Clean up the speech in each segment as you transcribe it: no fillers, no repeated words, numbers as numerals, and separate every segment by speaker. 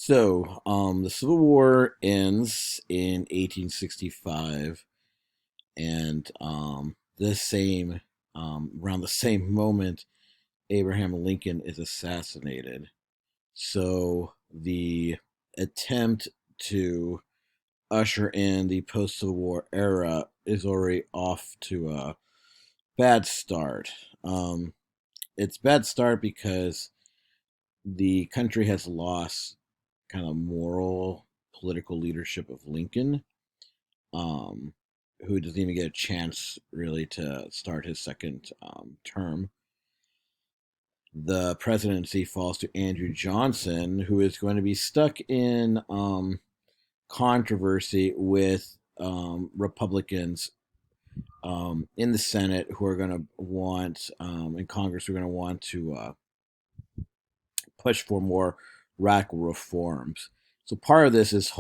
Speaker 1: The Civil War ends in 1865, and around the same moment, Abraham Lincoln is assassinated. So the attempt to usher in the post-Civil War era is already off to a bad start. Um, it's bad start because the country has lost kind of moral political leadership of Lincoln, um, who doesn't even get a chance really to start his second term. The presidency falls to Andrew Johnson, who is going to be stuck in controversy with Republicans in the Senate who are going to want, in Congress, who are going to want to push for more radical reforms. So part of this is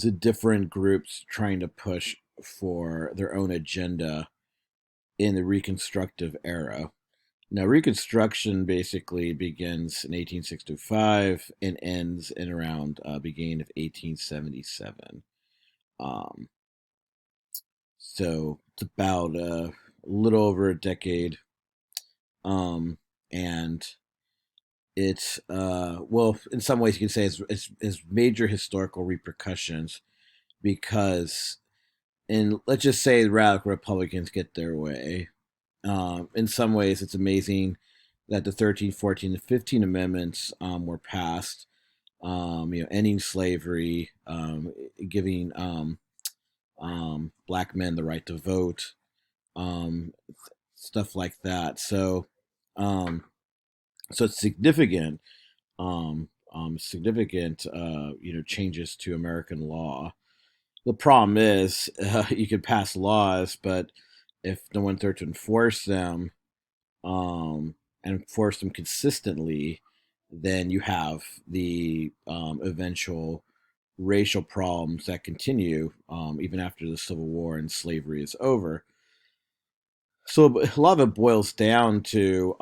Speaker 1: a different groups trying to push for their own agenda in the Reconstructive era. Now, Reconstruction basically begins in 1865 and ends in around beginning of 1877. Um, so it's about a little over a decade, um, and it's well, in some ways you can say it's major historical repercussions because, and let's just say the radical Republicans get their way. In some ways, it's amazing that the 13th, 14th, and 15th Amendments were passed, ending slavery, giving black men the right to vote, um, stuff like that. Um, so it's significant, changes to American law. The problem is, you can pass laws, but if no one's there to enforce them, and enforce them consistently, then you have the eventual racial problems that continue even after the Civil War and slavery is over. So a lot of it boils down to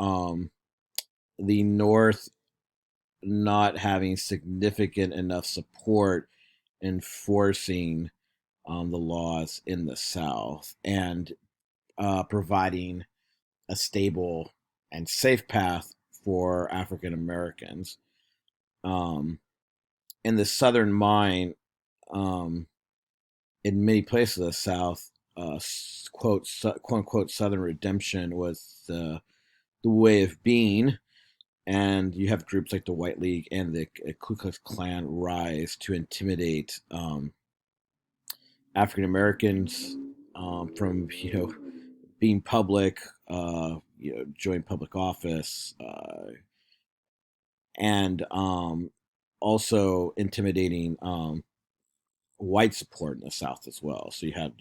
Speaker 1: the North not having significant enough support enforcing the laws in the South and providing a stable and safe path for African Americans. Um, in the Southern mind, um, in many places of the South, quote unquote Southern redemption was the way of being. And you have groups like the White League and the Ku Klux Klan rise to intimidate African Americans from being public, join public office, and also intimidating white support in the South as well. So you had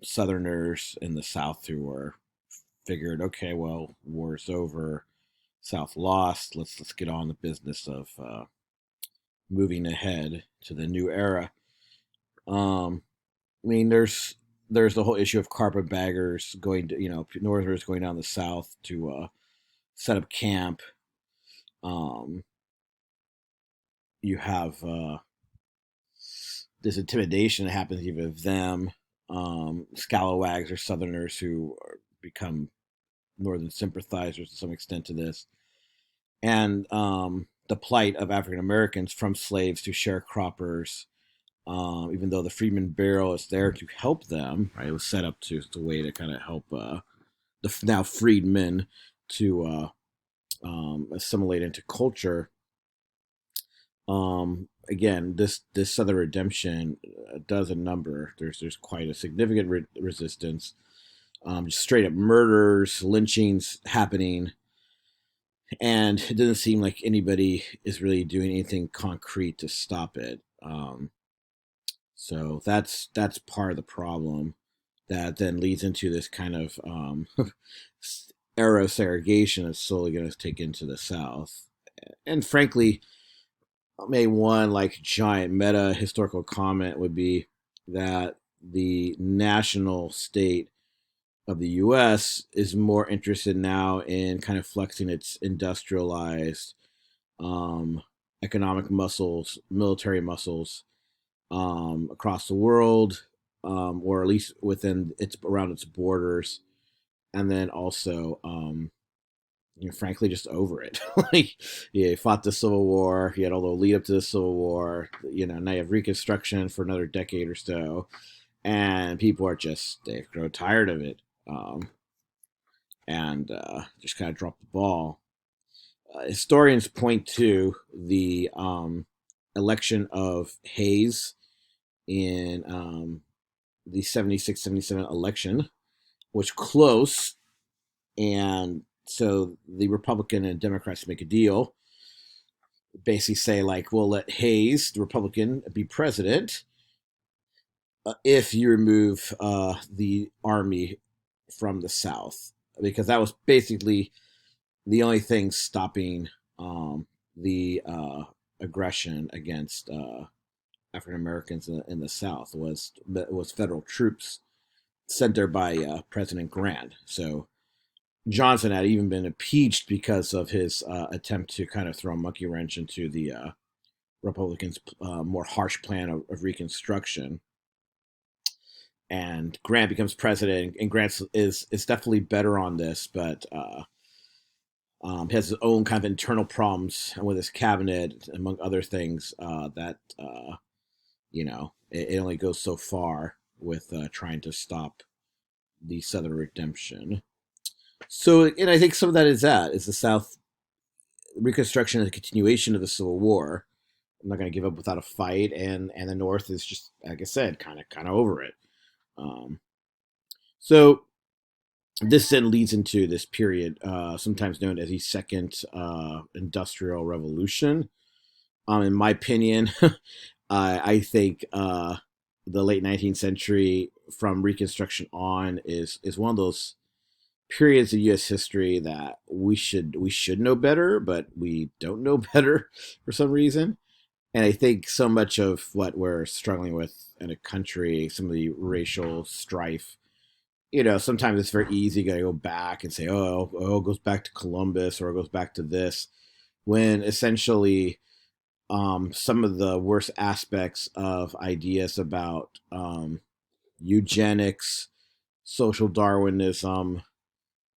Speaker 1: Southerners in the South who were figured, okay, well, war's over, South lost. Let's get on the business of moving ahead to the new era. Um, I mean, there's the whole issue of carpetbaggers going to Northerners going down the South to set up camp. Um, you have this intimidation that happens even of them. Scalawags or Southerners who become Northern sympathizers to some extent to this, and the plight of African Americans from slaves to sharecroppers. Even though the Freedmen Bureau is there to help them, right? It was set up to as a way to kind of help the now freedmen to assimilate into culture. Again, this Southern redemption does a number. There's quite a significant resistance. Just straight up murders, lynchings happening, and it doesn't seem like anybody is really doing anything concrete to stop it. So that's part of the problem that then leads into this kind of era of segregation that's slowly going to take into the South. And frankly, maybe one like giant meta historical comment would be that the national state of the US is more interested now in kind of flexing its industrialized um, economic muscles, military muscles across the world, or at least within its around its borders, and then also, frankly, just over it. Like, yeah, he fought the Civil War. He had all the lead up to the Civil War. Now you have Reconstruction for another decade or so, and people are just they grow tired of it, and just kind of drop the ball. Historians point to the election of Hayes in the 76-77 election, which close, and so the Republican and Democrats make a deal, basically say like, we'll let Hayes, the Republican, be president if you remove the army from the South, because that was basically the only thing stopping the aggression against African Americans in the South was federal troops sent there by President Grant. So Johnson had even been impeached because of his attempt to kind of throw a monkey wrench into the Republicans' more harsh plan of Reconstruction. And Grant becomes president, and Grant is definitely better on this, but he has his own kind of internal problems with his cabinet, among other things. That it only goes so far with trying to stop the Southern redemption. So, and I think some of that is the South Reconstruction and the continuation of the Civil War. I'm not going to give up without a fight, and the North is just, like I said, kind of over it. Um, so this then leads into this period, sometimes known as the Second Industrial Revolution. In my opinion, I think the late 19th century, from Reconstruction on, is one of those periods of U.S. history that we should know better, but we don't know better for some reason. And I think so much of what we're struggling with in a country, some of the racial strife, sometimes it's very easy to go back and say, oh, it goes back to Columbus, or it goes back to this, when essentially some of the worst aspects of ideas about eugenics, social Darwinism,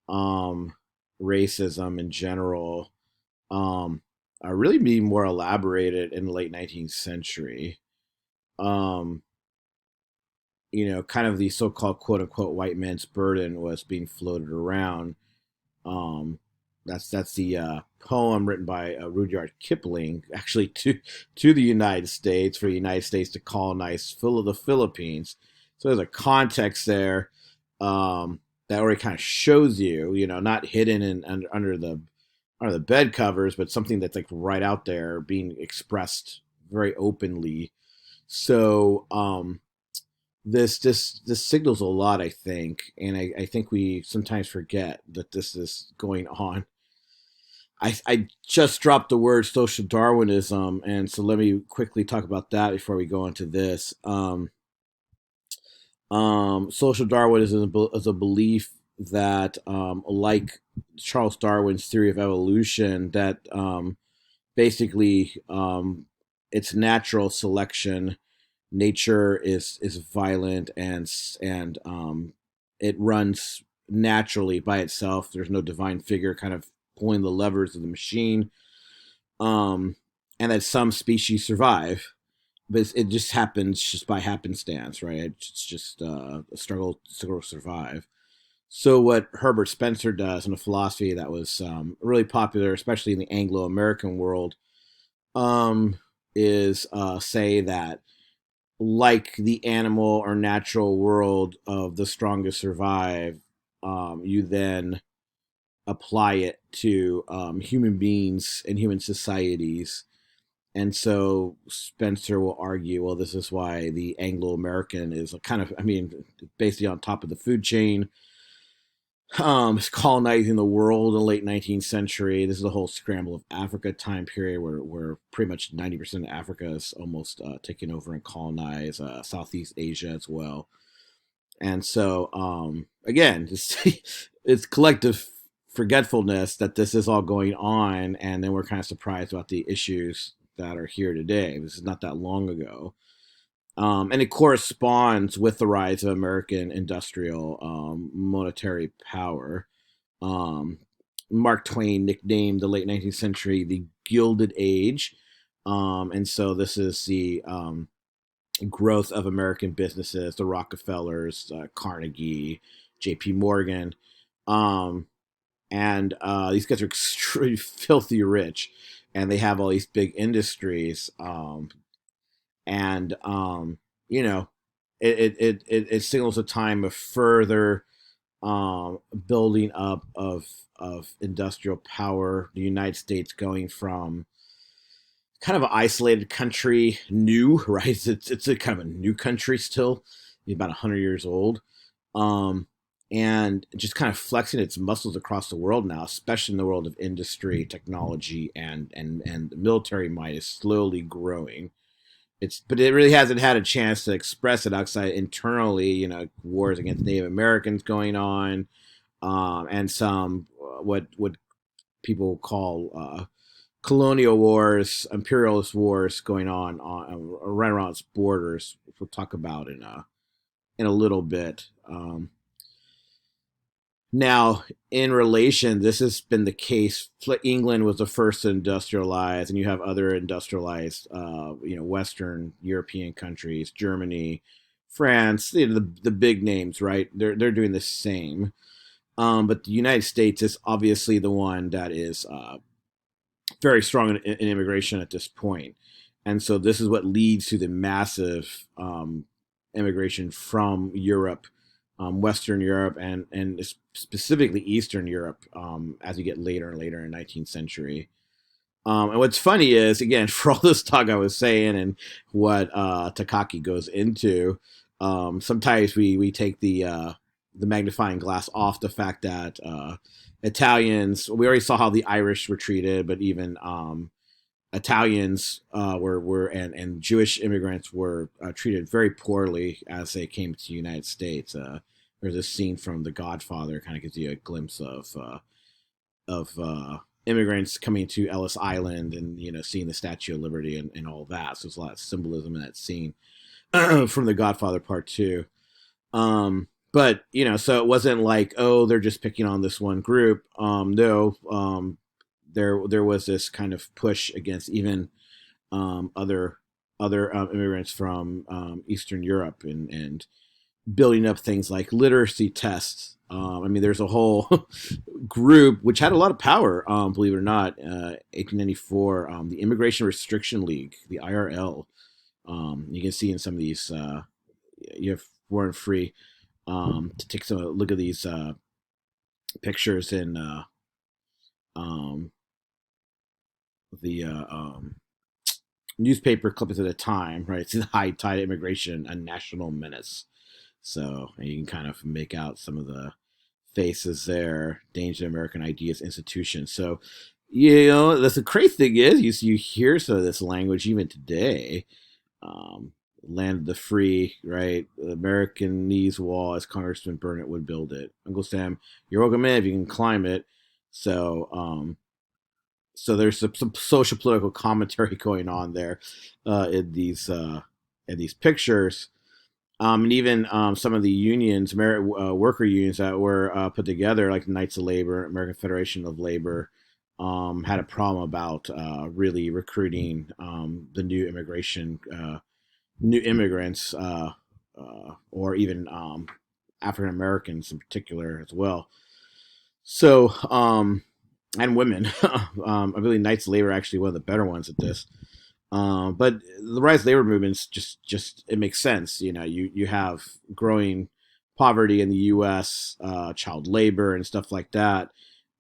Speaker 1: um, racism in general, are really being more elaborated in the late 19th century. Um, kind of the so-called quote unquote white man's burden was being floated around. Um, that's the poem written by Rudyard Kipling, actually to the United States, for the United States to colonize the Philippines. So there's a context there that already kind of shows you, not hidden under the bed covers, but something that's like right out there being expressed very openly. So this signals a lot, I think, and I think we sometimes forget that this is going on. I just dropped the word social Darwinism, and so let me quickly talk about that before we go into this. Social Darwinism is a belief that, like Charles Darwin's theory of evolution, that basically it's natural selection. Nature is violent, and it runs naturally by itself. There's no divine figure kind of pulling the levers of the machine, um, and that some species survive, but it just happens just by happenstance, right? It's just a struggle to survive. So what Herbert Spencer does in a philosophy that was really popular, especially in the Anglo-American world, um, is say that, like the animal or natural world of the strongest survive, you then apply it to human beings and human societies. And so Spencer will argue, well, this is why the Anglo American is kind of, I mean, basically on top of the food chain, colonizing the world in the late 19th century. This is the whole scramble of Africa time period, where pretty much 90% of Africa is almost taken over and colonized, Southeast Asia as well. And so, again, it's collective forgetfulness that this is all going on, and then we're kind of surprised about the issues that are here today. This is not that long ago. And it corresponds with the rise of American industrial monetary power. Um, Mark Twain nicknamed the late 19th century the Gilded Age. And so this is the growth of American businesses, the Rockefellers, Carnegie, J.P. Morgan. Um, and these guys are extremely filthy rich, and they have all these big industries. And you know, it signals a time of further building up of industrial power. The United States going from kind of an isolated country, new, right? It's a kind of a new country still, about 100 years old, um, and just kind of flexing its muscles across the world now, especially in the world of industry, technology, and the military might is slowly growing. But it really hasn't had a chance to express it outside internally. Wars against Native Americans going on, and some what people call colonial wars, imperialist wars going on right around its borders, which we'll talk about in a little bit. Now, in relation, this has been the case. England was the first to industrialize, and you have other industrialized, Western European countries, Germany, France, the big names, right? They're doing the same. But the United States is obviously the one that is very strong in immigration at this point, and so this is what leads to the massive immigration from Europe, Western Europe, and specifically Eastern Europe, as you get later and later in the 19th century. And what's funny is, again, for all this talk I was saying and what Takaki goes into, sometimes we take the magnifying glass off the fact that Italians. We already saw how the Irish were treated, but even Italians were and Jewish immigrants were treated very poorly as they came to the United States. There's a scene from The Godfather, kind of gives you a glimpse of immigrants coming to Ellis Island and seeing the Statue of Liberty and all that. So there's a lot of symbolism in that scene from The Godfather Part Two. But so it wasn't like, oh, they're just picking on this one group. No, there was this kind of push against even other immigrants from Eastern Europe and building up things like literacy tests. I mean, there's a whole group which had a lot of power, believe it or not. 1894, the Immigration Restriction League, the IRL. You can see in some of these, you have Warren Free, to take some look at these pictures in the newspaper clippings at a time, right? It's the high tide immigration, a national menace. So you can kind of make out some of the faces there. Danger to American ideas, institutions. So that's the crazy thing is you hear some of this language even today. Um, Land of the free, right? The American needs wall as Congressman Burnett would build it. Uncle Sam, you're welcome in if you can climb it. So so there's some social political commentary going on there in these pictures, and even some of the unions, worker unions that were put together, like the Knights of Labor, American Federation of Labor, had a problem about really recruiting the new immigrants, or even African Americans in particular as well. So, and women. I believe Knights of Labor are actually one of the better ones at this. But the rise of labor movements just it makes sense. You have growing poverty in the U.S., child labor and stuff like that,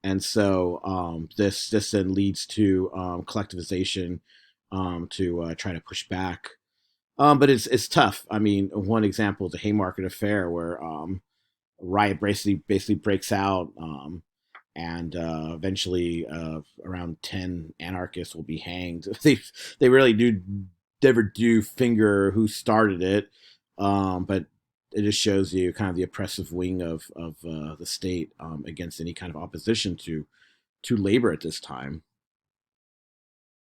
Speaker 1: and so this then leads to collectivization, to try to push back. But it's tough. I mean, one example is the Haymarket Affair, where riot basically breaks out. And eventually around 10 anarchists will be hanged. They really do never do finger who started it, but it just shows you kind of the oppressive wing of the state against any kind of opposition to labor at this time.